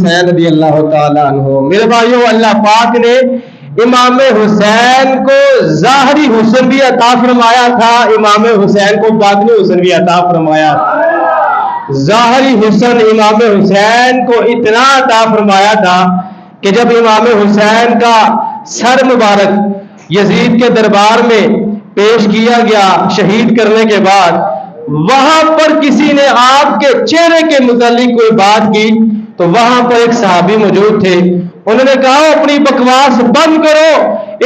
حسین رضی اللہ تعالیٰ عنہ۔ میرے بھائیوں، اللہ پاک نے امام حسین کو ظاہری حسن بھی عطا فرمایا تھا، امام حسین کو باطنی حسن بھی عطا فرمایا تھا۔ ظاہری حسن امام حسین کو اتنا عطا فرمایا تھا کہ جب امام حسین کا سر مبارک یزید کے دربار میں پیش کیا گیا شہید کرنے کے بعد، وہاں پر کسی نے آپ کے چہرے کے متعلق کوئی بات کی تو وہاں پر ایک صحابی موجود تھے، انہوں نے کہا اپنی بکواس بند کرو،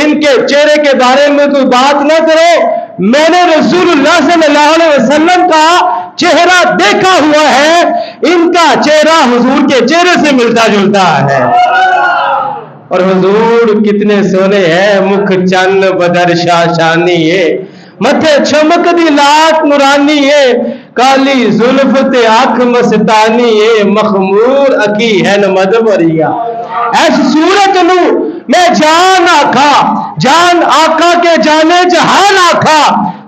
ان کے چہرے کے بارے میں کوئی بات نہ کرو، میں نے رسول اللہ صلی اللہ علیہ وسلم کا چہرہ دیکھا ہوا ہے، ان کا چہرہ حضور کے چہرے سے ملتا جلتا ہے۔ اور حضور کتنے سونے ہیں، مکھ چن بدر شاشانی ہے، متھے چمک دی لات نورانی ہے، کالی زلف تے آنکھ مستانی ہے، مخمور اکی ہے مدبریا۔ ایس صورت نو میں جان آکھا، جان آقا کے جانے جہان آکھا،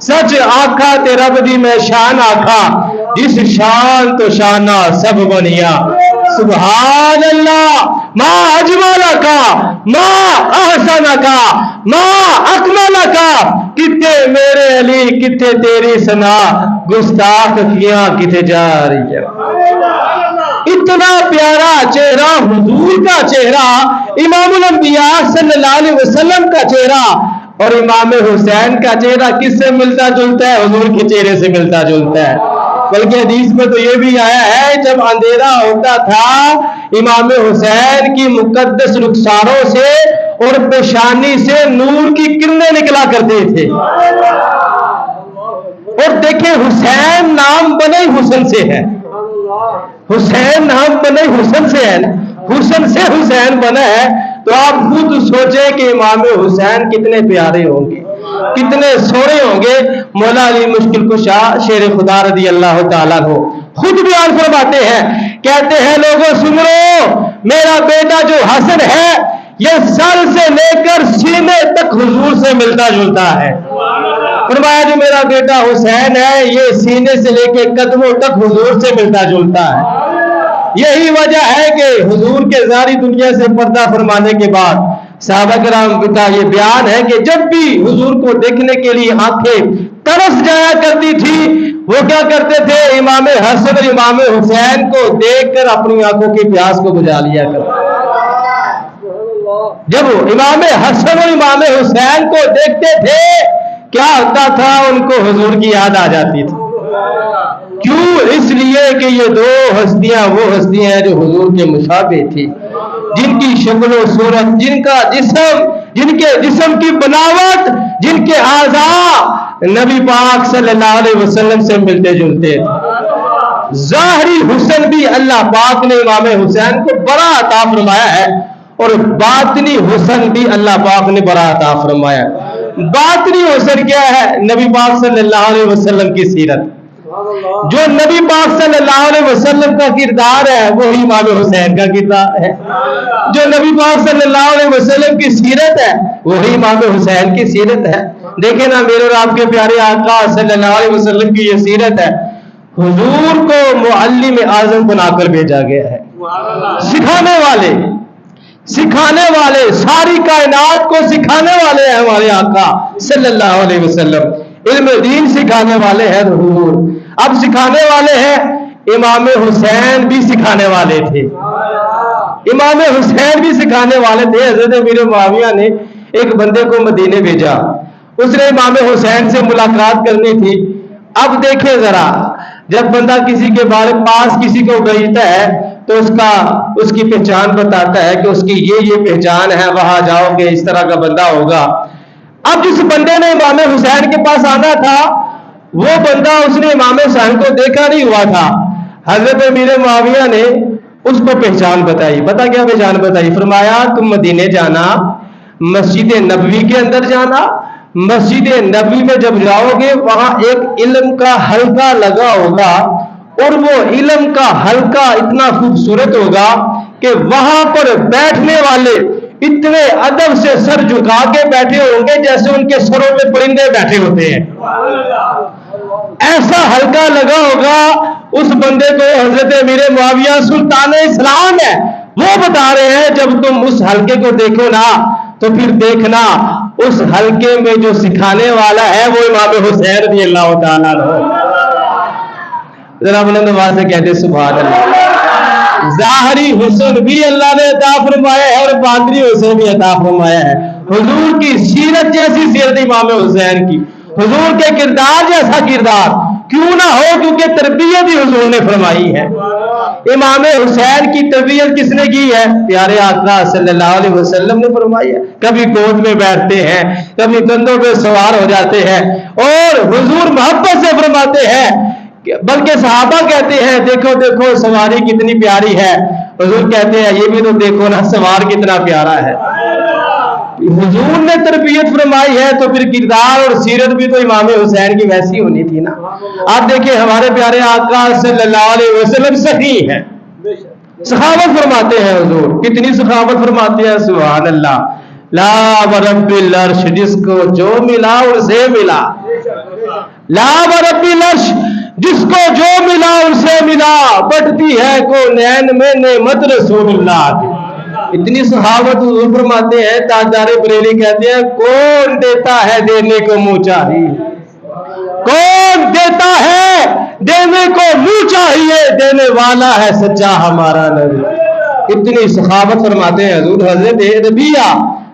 سچ آقا تے رب دی میں شان آکھا، جس شان تو شانہ سب بنیا، سبحان اللہ ما اجملکا ما احسنکا ما اکملکا، کتے میرے علی کتے تیری ثنا، گستاخ کیاں کتے جا رہی ہے۔ اتنا پیارا چہرہ حضور کا چہرہ، امام الانبیاء صلی اللہ علیہ وسلم کا چہرہ، اور امام حسین کا چہرہ کس سے ملتا جلتا ہے؟ حضور کے چہرے سے ملتا جلتا ہے۔ بلکہ حدیث میں تو یہ بھی آیا ہے جب اندھیرا ہوتا تھا امام حسین کی مقدس رخساروں سے اور پیشانی سے نور کی کرنیں نکلا کرتے تھے۔ اور دیکھیں حسین نام بنے حسن سے ہے، حسین نام بنے حسن سے ہے، حسن سے حسین بنا ہے، تو آپ خود سوچیں کہ امام حسین کتنے پیارے ہوں گے، کتنے سونے ہوں گے۔ مولا علی مشکل کشا شیر خدا رضی اللہ تعالیٰ عنہ خود بیان فرماتے ہیں، کہتے ہیں لوگوں سنو، میرا بیٹا جو حسن ہے یہ سر سے لے کر سینے تک حضور سے ملتا جلتا ہے۔ فرمایا جو میرا بیٹا حسین ہے یہ سینے سے لے کے قدموں تک حضور سے ملتا جلتا ہے۔ یہی وجہ ہے کہ حضور کے ظاہری دنیا سے پردہ فرمانے کے بعد صحابہ کرام کا یہ بیان ہے کہ جب بھی حضور کو دیکھنے کے لیے آنکھیں ترس جایا کرتی تھی، وہ کیا کرتے تھے؟ امام حسن اور امام حسین کو دیکھ کر اپنی آنکھوں کی پیاس کو بجھا لیا کرتے۔ جب امام حسن اور امام حسین کو دیکھتے تھے کیا ہوتا تھا؟ ان کو حضور کی یاد آ جاتی تھی۔ کیوں؟ اس لیے کہ یہ دو ہستیاں وہ ہستیاں ہیں جو حضور کے مشابہ تھی، جن کی شکل و صورت، جن کا جسم، جن کے جسم کی بناوٹ، جن کے اعضاء نبی پاک صلی اللہ علیہ وسلم سے ملتے جلتے تھے۔ ظاہری حسن بھی اللہ پاک نے امام حسین کو بڑا عطا فرمایا ہے، اور باطنی حسن بھی اللہ پاک نے بڑا عطا فرمایا ہے۔ باطنی حسن کیا ہے؟ نبی پاک صلی اللہ علیہ وسلم کی سیرت، جو نبی پاک صلی اللہ علیہ وسلم کا کردار ہے وہی امام حسین کا کردار ہے، جو نبی پاک صلی اللہ علیہ وسلم کی سیرت ہے وہی امام حسین کی سیرت ہے۔ دیکھیں نا میرے اور آپ کے پیارے آقا صلی اللہ علیہ وسلم کی یہ سیرت ہے، حضور کو معلم اعظم بنا کر بھیجا گیا ہے، سکھانے والے، سکھانے والے، ساری کائنات کو سکھانے والے ہیں ہمارے آقا صلی اللہ علیہ وسلم، علم دین سکھانے والے ہیں حضور۔ اب سکھانے والے ہیں، امام حسین بھی سکھانے والے تھے، امام حسین بھی سکھانے والے تھے۔ حضرت امیر معاویہ نے ایک بندے کو مدینے بھیجا، اس نے امام حسین سے ملاقات کرنی تھی۔ اب دیکھیں ذرا، جب بندہ کسی کے بارے پاس کسی کو بھیجتا ہے تو اس کی پہچان بتاتا ہے کہ اس کی یہ پہچان ہے، وہاں جاؤ گے اس طرح کا بندہ ہوگا۔ اب جس بندے نے امام حسین کے پاس آنا تھا وہ بندہ اس نے امام حسین کو دیکھا نہیں ہوا تھا۔ حضرت امیر معاویہ نے اس کو پہچان بتائی، پتا کیا پہچان بتائی؟ فرمایا تم مدینے جانا، مسجد نبوی کے اندر جانا، مسجد نبوی میں جب جاؤ گے وہاں ایک علم کا حلقہ لگا ہوگا، اور وہ علم کا حلقہ اتنا خوبصورت ہوگا کہ وہاں پر بیٹھنے والے اتنے ادب سے سر جھکا کے بیٹھے ہوں گے جیسے ان کے سروں پہ پرندے بیٹھے ہوتے ہیں۔ ایسا حلقہ لگا ہوگا، اس بندے کو حضرت امیر معاویہ سلطان اسلام ہے وہ بتا رہے ہیں جب تم اس حلقے کو دیکھو نا تو پھر دیکھنا اس حلقے میں جو سکھانے والا ہے وہ امام حسین رضی اللہ تعالیٰ عنہ. ذرا بلند آواز سے کہتے سبحان اللہ. ظاہری حسن بھی اللہ نے عطا فرمایا ہے اور باطنی حسن بھی عطا فرمایا ہے. حضور کی سیرت جیسی سیرت امام حسین کی, حضور کے کردار جیسا کردار کیوں نہ ہو, کیونکہ تربیت ہی حضور نے فرمائی ہے. امام حسین کی تربیت کس نے کی ہے؟ پیارے آقا صلی اللہ علیہ وسلم نے فرمائی ہے. کبھی گود میں بیٹھتے ہیں, کبھی کندھوں پہ سوار ہو جاتے ہیں, اور حضور محبت سے فرماتے ہیں, بلکہ صحابہ کہتے ہیں دیکھو دیکھو سواری کتنی پیاری ہے. حضور کہتے ہیں یہ بھی تو دیکھو نا سوار کتنا پیارا ہے. حضور نے تربیت فرمائی ہے تو پھر کردار اور سیرت بھی تو امام حسین کی ویسی ہونی تھی نا. آپ دیکھیں ہمارے پیارے آقا صلی اللہ علیہ وسلم سخی ہیں, سخاوت فرماتے ہیں. حضور کتنی سخاوت فرماتے ہیں, سبحان اللہ. لا ورب العرش, جس کو جو ملا اسے ملا. لا ورب العرش, جس کو جو ملا اسے ملا. بٹتی ہے کونین میں نعمت رسول اللہ کی. اتنی صحابت حضور فرماتے ہیں, تاجدار بریلی کہتے ہیں کون دیتا ہے دینے کو منہ چاہیے, کون دیتا ہے دینے کو منہ چاہیے, دینے والا ہے سچا ہمارا نبی. اتنی صحابت فرماتے ہیں حضور. حضرت ربیہ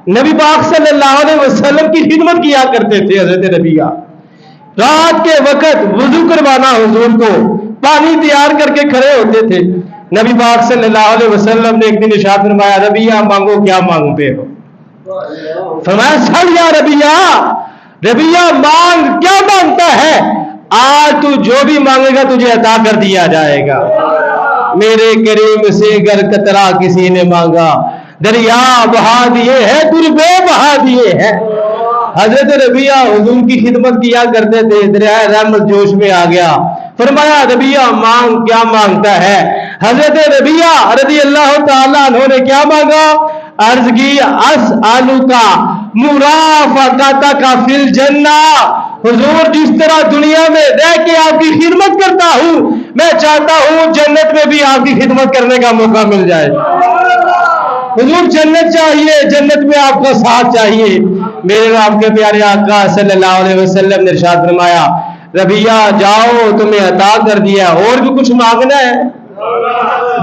نبی پاک صلی اللہ علیہ وسلم کی خدمت کیا کرتے تھے. حضرت ربیہ رات کے وقت وضو کروانا حضور کو, پانی تیار کر کے کھڑے ہوتے تھے. نبی پاک صلی اللہ علیہ وسلم نے ایک دن ارشاد فرمایا ربیہ مانگو کیا مانگتے ہو؟ فرمایا چل یا ربیہ, ربیہ مانگ کیا مانگتا ہے؟ آج تو جو بھی مانگے گا تجھے عطا کر دیا جائے گا. میرے کریم سے گر قطرہ کسی نے مانگا دریا بہا دیے ہے, دربے بہا دیے ہے. حضرت ربیہ حضور کی خدمت کیا کرتے تھے. دریائے رحمت جوش میں آ گیا. فرمایا ربیہ مانگ کیا مانگتا ہے؟ حضرت ربیہ رضی اللہ تعالیٰ عنہ نے کیا مانگا؟ عرض کی اسألک مرافقتک فی الجنہ. حضور جس طرح دنیا میں رہ کے آپ کی خدمت کرتا ہوں, میں چاہتا ہوں جنت میں بھی آپ کی خدمت کرنے کا موقع مل جائے. حضور جنت چاہیے, جنت میں آپ کا ساتھ چاہیے. میرے آپ کے پیارے آقا صلی اللہ علیہ وسلم نے ارشاد فرمایا ربیہ جاؤ تمہیں عطا کر دیا, اور بھی کچھ مانگنا ہے؟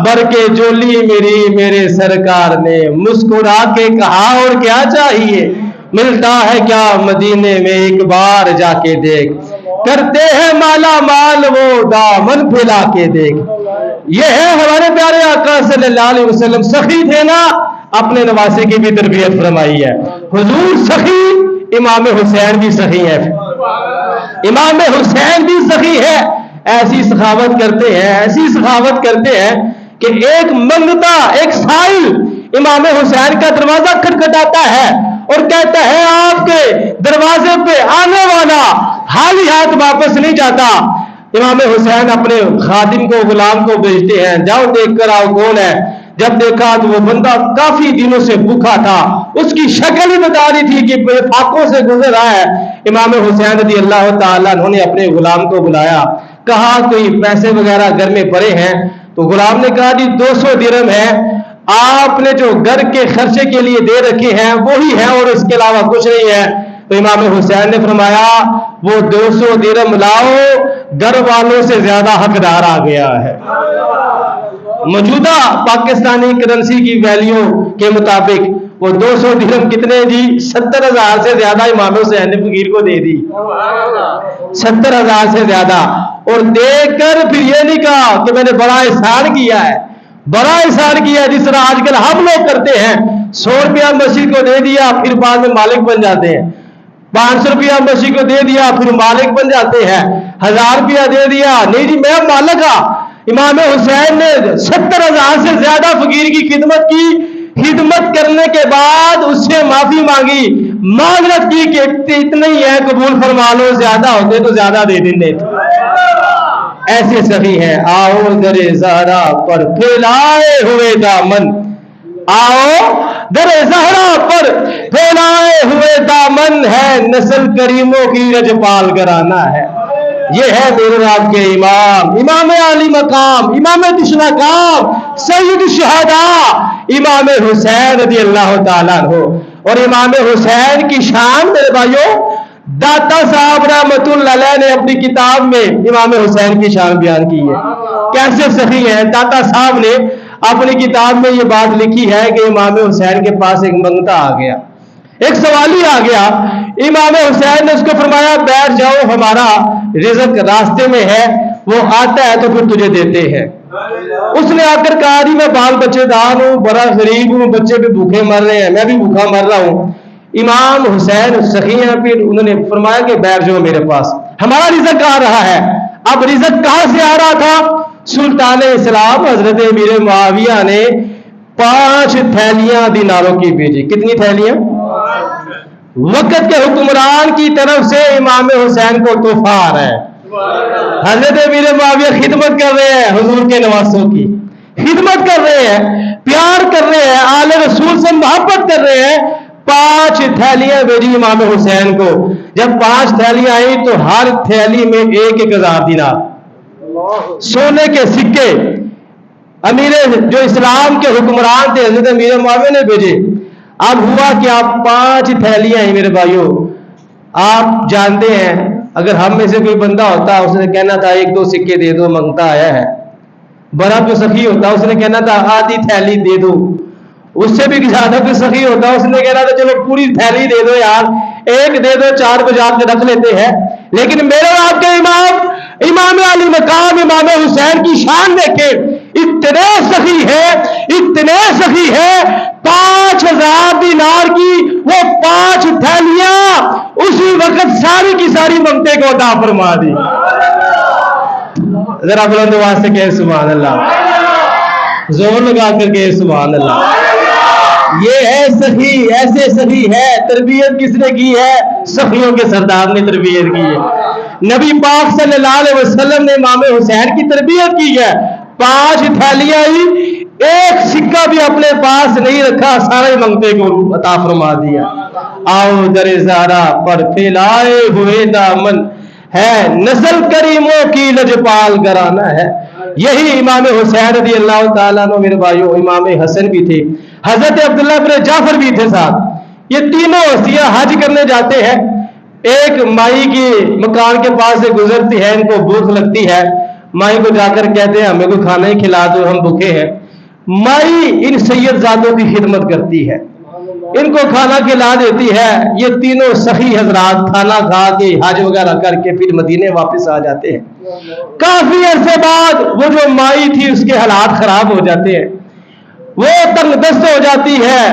بر کے جولی میری میرے سرکار نے مسکرا کے کہا اور کیا چاہیے؟ ملتا ہے کیا مدینے میں ایک بار جا کے دیکھ, کرتے ہیں مالا مال وہ دامن پھیلا کے دیکھ. یہ ہے ہمارے پیارے آقا صلی اللہ علیہ وسلم. سخی تھے نا, اپنے نواسے کی بھی تربیت فرمائی ہے. حضور سخی, امام حسین بھی سخی ہے, امام حسین بھی سخی ہے. ایسی سخاوت کرتے ہیں, ایسی سخاوت کرتے ہیں کہ ایک منگتا, ایک سائل امام حسین کا دروازہ کھٹکھٹاتا ہے اور کہتا ہے آپ کے دروازے پہ آنے والا خالی ہاتھ واپس نہیں جاتا. امام حسین اپنے خادم کو, غلام کو بھیجتے ہیں, جاؤ دیکھ کر آؤ کون ہے. جب دیکھا تو وہ بندہ کافی دنوں سے بھوکا تھا, اس کی شکل ہی بتا رہی تھی کہ فاقوں سے گزر رہا ہے. امام حسین رضی اللہ تعالیٰ انہوں نے اپنے غلام کو بلایا, کہا کوئی پیسے وغیرہ گھر میں پڑے ہیں؟ تو غلام نے کہا جی 200 درہم ہے, آپ نے جو گھر کے خرچے کے لیے دے رکھے ہیں وہی ہے اور اس کے علاوہ کچھ نہیں ہے. تو امام حسین نے فرمایا وہ 200 درہم لاؤ, گھر والوں سے زیادہ حقدار آ گیا ہے. موجودہ پاکستانی کرنسی کی ویلیو کے مطابق وہ 200 درہم کتنے جی؟ 70,000 سے زیادہ امام حسین نے فقیر کو دے دی. 70,000 سے زیادہ. اور دے کر پھر یہ نہیں کہا کہ میں نے بڑا احسان کیا ہے, بڑا احسان کیا جس طرح آج کل ہم لوگ کرتے ہیں. 100 روپیہ مسجد کو دے دیا پھر بعد میں مالک بن جاتے ہیں, 500 روپیہ مسجد کو دے دیا پھر مالک بن جاتے ہیں, 1000 روپیہ دے دیا نہیں جی میں مالک ہوں. امام حسین نے 70,000 سے زیادہ فقیر کی خدمت کی. خدمت کرنے کے بعد اس سے معافی مانگی, معذرت کی کہ اتنے ہی ہے قبول فرما لو, زیادہ ہوتے تو زیادہ دے دیتے. ایسے سخی ہیں. آؤ در زہرا پر پھیلائے ہوئے دامن, آؤ در زہرا پر پھیلائے ہوئے دامن ہے, نسل کریموں کی رجپال گرانا ہے. یہ ہے میرے آپ کے امام، امام علی مقام، امام تشنا کام، سید الشہداء امام حسین رضی اللہ تعالیٰ عنہ۔ اور امام حسین کی شان میرے بھائیوں داتا صاحب رحمت اللہ علیہ نے اپنی کتاب میں امام حسین کی شان بیان کی ہے، کیسے سخی ہے۔ داتا صاحب نے اپنی کتاب میں یہ بات لکھی ہے کہ امام حسین کے پاس ایک منگتا آ گیا، ایک سوالی آ گیا، امام حسین نے اس کو فرمایا بیٹھ جاؤ، ہمارا رزق راستے میں ہے، وہ آتا ہے تو پھر تجھے دیتے ہیں۔ اس نے آ کر کہا جی میں بال بچے دار ہوں، بڑا غریب ہوں، بچے بھی بھوکے مر رہے ہیں، میں بھی بھوکا مر رہا ہوں۔ امام حسین سخی ہیں، پھر انہوں نے فرمایا کہ بیٹھ جاؤ میرے پاس، ہمارا رزق آ رہا ہے۔ اب رزق کہاں سے آ رہا تھا؟ سلطان اسلام حضرت امیر معاویہ نے 5 تھیلیاں دیناروں کی بھیجی۔ کتنی تھیلیاں؟ وقت کے حکمران کی طرف سے امام حسین کو تحفہ آ رہا ہے۔ حضرت امیر معاویہ خدمت کر رہے ہیں، حضور کے نواسوں کی خدمت کر رہے ہیں، پیار کر رہے ہیں، آل رسول سے محبت کر رہے ہیں۔ 5 تھیلیاں بھیجی امام حسین کو۔ جب 5 تھیلیاں آئی تو ہر تھیلی میں 1,000 دینار سونے کے سکے امیر جو اسلام کے حکمران تھے حضرت امیر معاویہ نے بھیجے۔ اب ہوا کہ آپ 5 تھیلیاں ہیں میرے بھائیوں، آپ جانتے ہیں اگر ہم میں سے کوئی بندہ ہوتا اس نے کہنا تھا 1-2 سکے دے دو، منگتا آیا ہے۔ بڑا جو سخی ہوتا اس نے کہنا تھا آدھی تھیلی دے دو، اس سے بھی زیادہ کوئی سخی ہوتا اس نے کہنا تھا چلو پوری تھیلی دے دو یار، 1 دے دو، 4 بجا کے رکھ لیتے ہیں۔ لیکن میرے آپ کے امام امام علی مقام امام حسین کی شان دیکھیں، اتنے سخی ہے 5,000 دینار کی وہ 5 تھیلیاں اسی وقت ساری کی ساری منگتے کو عطا فرما دی۔ ذرا بلند آواز سے کہے سبحان اللہ، زور لگا کر کہے سبحان اللہ۔ یہ ہے سخی، ایسے سخی ہے۔ تربیت کس نے کی ہے؟ سخیوں کے سردار نے تربیت کی ہے۔ نبی پاک صلی اللہ علیہ وسلم نے امام حسین کی تربیت کی ہے۔ 5 تھیلیاں ہی، 1 سکہ بھی اپنے پاس نہیں رکھا، سارے منگتے کو عطا فرما دیا۔ آؤ در زارا پر پھیلائے ہوئے دامن ہے، نسل کریموں کی لجپال گرانا ہے۔ یہی امام حسین رضی اللہ تعالیٰ عنہ میرے بھائیوں، امام حسن بھی تھے، حضرت عبداللہ بن جعفر بھی تھے ساتھ۔ یہ تینوں ہستیاں حج کرنے جاتے ہیں، ایک مائی کی مکان کے پاس سے گزرتی ہے، ان کو بھوک لگتی ہے، مائی کو جا کر کہتے ہیں ہمیں کوئی کھانا ہی کھلا دو، ہم بھوکے ہیں۔ مائی ان سید زادوں کی خدمت کرتی ہے، ان کو کھانا کھلا دیتی ہے۔ یہ تینوں سخی حضرات کھانا کھا کے حج وغیرہ کر کے پھر مدینے واپس آ جاتے ہیں۔ کافی عرصے بعد وہ جو مائی تھی اس کے حالات خراب ہو جاتے ہیں، وہ تنگ دست ہو جاتی ہے،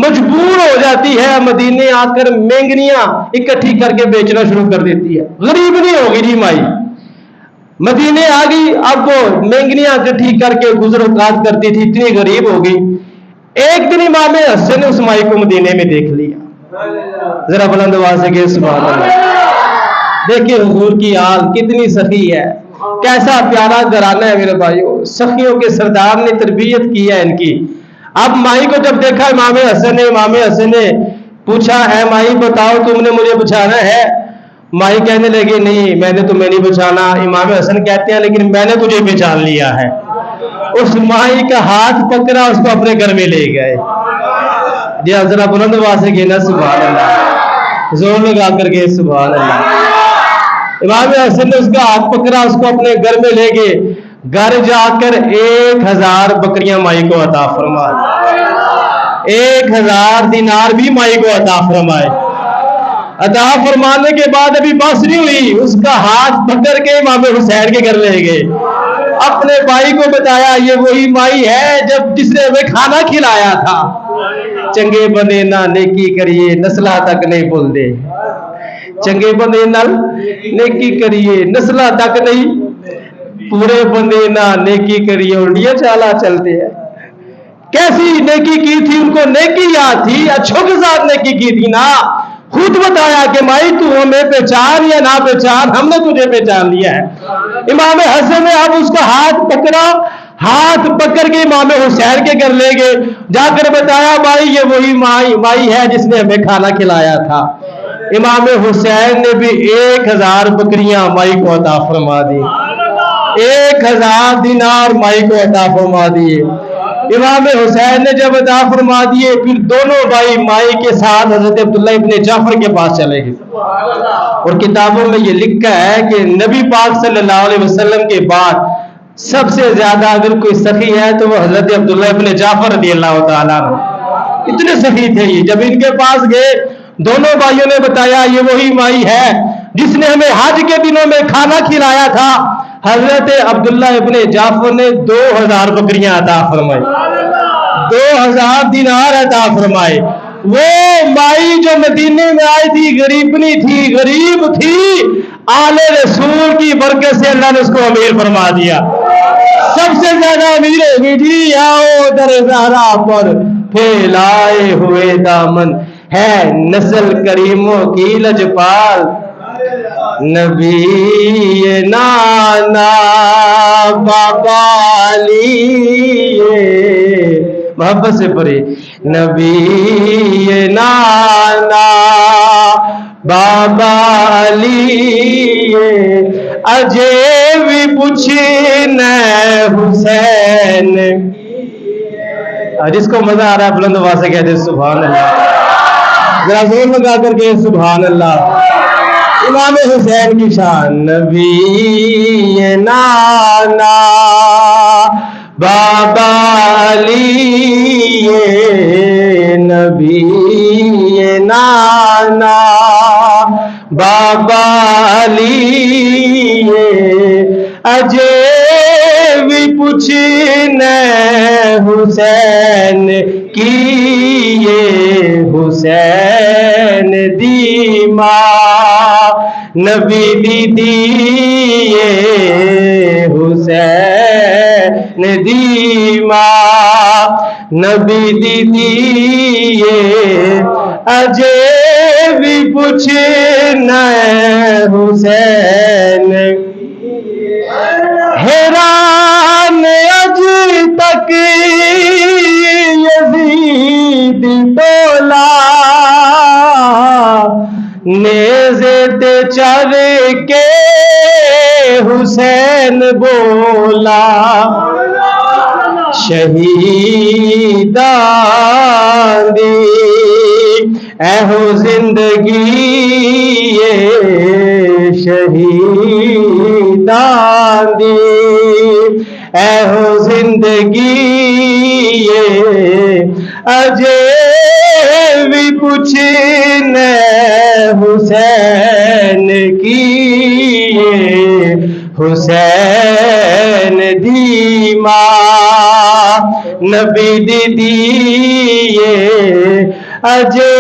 مجبور ہو جاتی ہے، مدینے آ کر مینگنیاں اکٹھی کر کے بیچنا شروع کر دیتی ہے۔ غریب نہیں ہوگی جی مائی، مدینے آ گئی، اب وہ مینگنیاں اکٹھی کر کے گزر اوقات کرتی تھی، اتنی غریب ہو گئی۔ ایک دن امام حسن نے اس مائی کو مدینے میں دیکھ لیا۔ ذرا بلند آواز سے کہ سبحان اللہ۔ دیکھیں حضور کی آل کتنی سخی ہے، کیسا پیارا گھرانہ ہے میرے بھائیوں، سخیوں کے سردار نے تربیت کی ہے ان کی۔ اب مائی کو جب دیکھا امام حسن نے پوچھا ہے مائی بتاؤ تم نے مجھے بچانا ہے؟ مائی کہنے لگے نہیں میں نے تمہیں نہیں بچانا۔ امام حسن کہتے ہیں لیکن میں نے تجھے پہچان لیا ہے۔ اس مائی کا ہاتھ پکڑا، اس کو اپنے گھر میں لے گئے۔ جی ذرا بلند آواز سے کہنا سبحان اللہ، زور لگا کر کے سبحان اللہ۔ امام حسن نے اس کا ہاتھ پکڑا، اس کو اپنے گھر میں لے گئے، گھر جا کر 1,000 بکریاں مائی کو عطا فرمائے، 1,000 دینار بھی مائی کو عطا فرمائے۔ عطا فرمانے کے بعد ابھی بس نہیں ہوئی، اس کا ہاتھ پکڑ کے امام حسین کے گھر لے گئے، اپنے بھائی کو بتایا یہ وہی مائی ہے جس نے ہمیں کھانا کھلایا تھا۔ چنگے بندے نہ نیکی کریے نسلہ تک نہیں بھول دے، چنگے بندے نال نیکی کریے نسلہ تک نہیں، پورے بندے نہ نیکی کریے الٹیاں چالا چلتے ہیں۔ کیسی نیکی کی تھی، ان کو نیکی یاد تھی، اچھوں کے ساتھ نیکی کی تھی نا۔ خود بتایا کہ مائی تو ہمیں پہچان یا نہ پہچان، ہم نے تجھے پہچان لیا ہے۔ امام حسن نے اب اس کا ہاتھ پکڑا، ہاتھ پکڑ کے امام حسین کے گھر لے گئے، جا کر بتایا بھائی یہ وہی مائی ہے جس نے ہمیں کھانا کھلایا تھا۔ امام حسین نے بھی 1000 بکریاں مائی کو عطا فرما دی، 1000 دینار مائی کو عطا فرما دیے۔ امام حسین نے جب عطا فرما دیے پھر دونوں بھائی مائی کے ساتھ حضرت عبداللہ ابن جعفر کے پاس چلے گئے، اور کتابوں میں یہ لکھا ہے کہ نبی پاک صلی اللہ علیہ وسلم کے بعد سب سے زیادہ اگر کوئی سخی ہے تو وہ حضرت عبداللہ ابن جعفر رضی اللہ تعالیٰ عنہ، اتنے سخی تھے یہ۔ جب ان کے پاس گئے دونوں بھائیوں نے بتایا یہ وہی مائی ہے جس نے ہمیں حج کے دنوں میں کھانا کھلایا تھا۔ حضرت عبداللہ ابن جعفر نے 2000 بکریاں عطا فرمائی، 2000 دینار عطا فرمائے۔ وہ مائی جو مدینے میں آئی تھی غریبنی تھی، غریب تھی، آل رسول کی برکت سے اللہ نے اس کو امیر فرما دیا۔ سب سے زیادہ امیر ہوگی جی، آؤ در زہرا پر پھیلائے ہوئے دامن ہے نسل کریموں کی لجپال، نبی نانا بابا علی، محبت سے پڑھے، نبی نانا بابا علی اجے بھی پوچھن حسین۔ جس کو مزہ آ رہا ہے بلند آواز سے کہتے سبحان اللہ، ذرا زور لگا کر کے سبحان اللہ۔ امام حسین کی شان، نبی نانا بابا علی، نبی نانا بابا علی اجے بھی پوچھن حسین کی، حسین دی ماں نبی دی حسین دی ماں نبی دی اجے بھی پوچھن حسین، حیران اج تک یزید تولا، نیزے تے چڑھ کے حسین بولا، شہیدان دی ایہو زندگی، شہیدان دی ایہو زندگی، اجے بھی پوچھن حسین کی، حسین دی ماں نبی دی اجے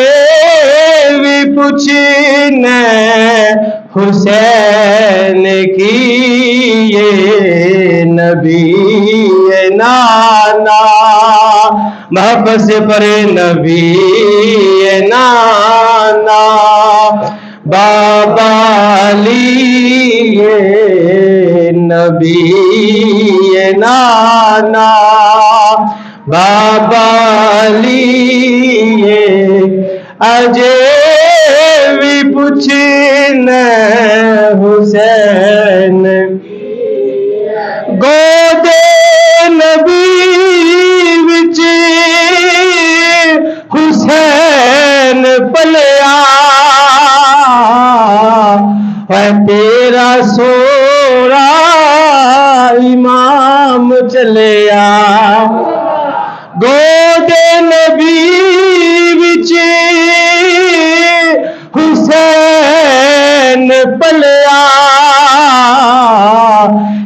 بھی پوچھن حسین کی، نبی نانا محبت سے پڑھے، نبی نانا بابا علی، نبی نانا بابا علی اجے بھی پوچھن حسین، گودے نبی وچ حسین پلیا، ہے تیرا سوڑا امام چلیا، گودے نبی وچ حسین پلیا،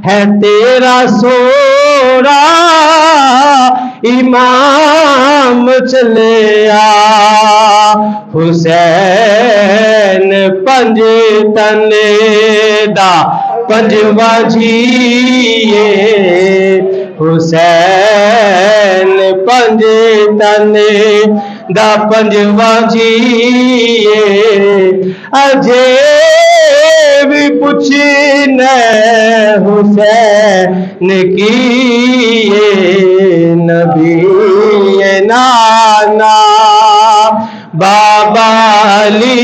ہے تیرا سوڑا امام چلیا، حسین پنج تنے دا پنجواں جیے، حسین پنج تنے دا پنجواں جیے، اجے بھی پوچھن حسین کی، نبی نانا بابا علی،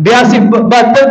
72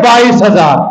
22,000,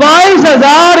22,000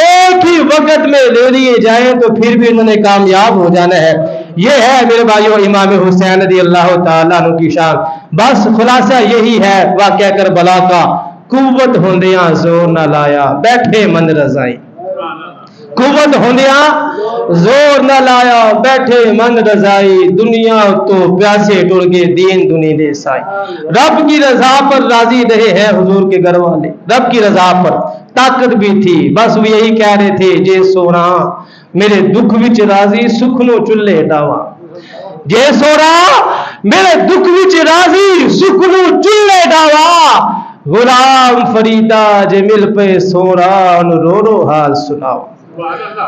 ایک ہی وقت میں لے لیے جائیں تو پھر بھی انہوں نے کامیاب ہو جانا ہے. یہ ہے میرے بھائیو امام حسین رضی اللہ تعالیٰ عنہ کی شان. بس خلاصہ یہی ہے واقعہ کربلا کا. قوت ہوندیاں زور نہ لایا بیٹھے من رضائی. قوت ہوندیاں زور نہ لایا بیٹھے من رضائی. دنیا تو پیاسے ٹر کے دین دنی دے سائی. رب کی رضا پر راضی رہے ہیں حضور کے گھر والے. رب کی رضا پر طاقت بھی تھی. بس وہ یہی کہہ رہے تھے جے سونا میرے دکھ وچ راضی سکھ نو چلے ڈاوا. جے سونا میرے دکھ وچ راضی سکھ نو چلے ڈاوا. غلام فریدا جے مل پہ سونا رو رو حال سناؤ.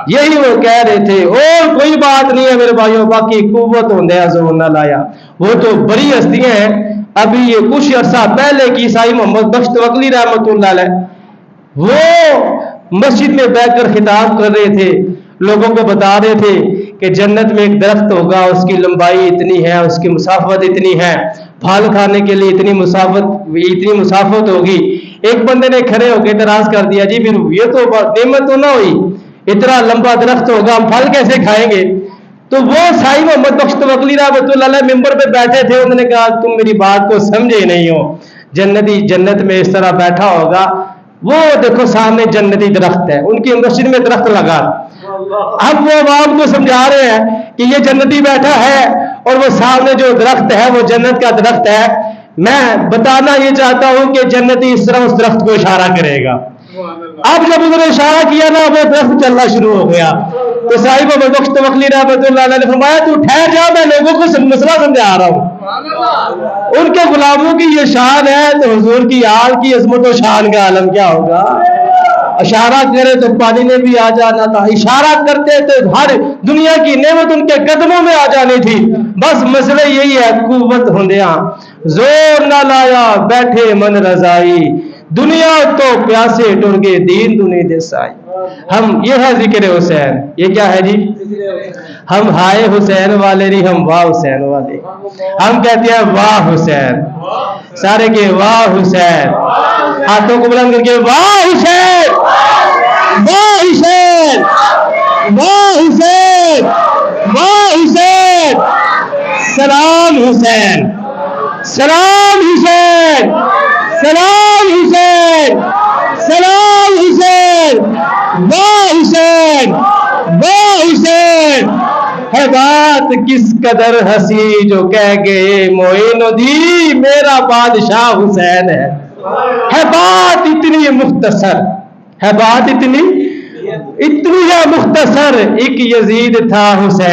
یہی وہ کہہ رہے تھے اور کوئی بات نہیں ہے میرے بھائیوں. باقی قوت ہوندے زور نہ لایا. وہ تو بڑی ہستیاں ہیں. ابھی یہ کچھ عرصہ پہلے کی عیسائی محمد بخش توکلی رحمۃ اللہ علیہ وہ مسجد میں بیٹھ کر خطاب کر رہے تھے. لوگوں کو بتا رہے تھے کہ جنت میں ایک درخت ہوگا, اس کی لمبائی اتنی ہے, اس کی مسافت اتنی ہے, پھل کھانے کے لیے اتنی مسافت ہوگی. ایک بندے نے کھڑے ہو کے اعتراض کر دیا جی پھر یہ تو نعمت تو نہ ہوئی, اتنا لمبا درخت ہوگا ہم پھل کیسے کھائیں گے. تو وہ سائی محمد بخش توکلی رحمۃ اللہ علیہ ممبر پہ بیٹھے تھے. انہوں نے کہا تم میری بات کو سمجھے نہیں ہو. جنتی جنت میں اس طرح بیٹھا ہوگا. وہ دیکھو سامنے جنتی درخت ہے, ان کی مسجد میں درخت لگا. اب وہ عوام کو سمجھا رہے ہیں کہ یہ جنتی بیٹھا ہے اور وہ سامنے جو درخت ہے وہ جنت کا درخت ہے. میں بتانا یہ چاہتا ہوں کہ جنتی اس طرح اس درخت کو اشارہ کرے گا. اب جب انہوں نے اشارہ کیا نا وہ درخت چلنا شروع ہو گیا. تو صاحب محمد بخش توکلی رحمۃ اللہ علیہ نے فرمایا تو ٹھہر جا میں لوگوں کو مسئلہ سمجھا رہا ہوں. ان کے غلاموں کی یہ شان ہے تو حضور کی آل کی عظمت و شان کا عالم کیا ہوگا. اشارہ کرے تو پانی میں بھی آ جانا تھا, اشارہ کرتے تو ہر دنیا کی نعمت ان کے قدموں میں آ جانی تھی. بس مسئلہ یہی ہے قوت ہوندیاں زور نہ لایا بیٹھے من رضائی. دنیا تو پیاسے ٹر کے دین دنی دے سائی. ہم یہ ہے ذکر حسین. یہ کیا ہے جی؟ ہم ہائے حسین والے نہیں, ہم واہ حسین والے. ہم کہتے ہیں واہ حسین. سارے کے واہ حسین. ہاتھوں کو بلند کر کے واہ حسین, واہ حسین, واہ حسین, واہ حسین. سلام حسین, سلام حسین, سلام حسین, سلام حسین. واہ حسین, واہ حسین. ہے بات کس قدر ہنسی جو کہہ گئے معین الدین میرا بادشاہ حسین ہے. ہے بات اتنی مختصر, ہے بات اتنی ہے مختصر. ایک یزید تھا حسین.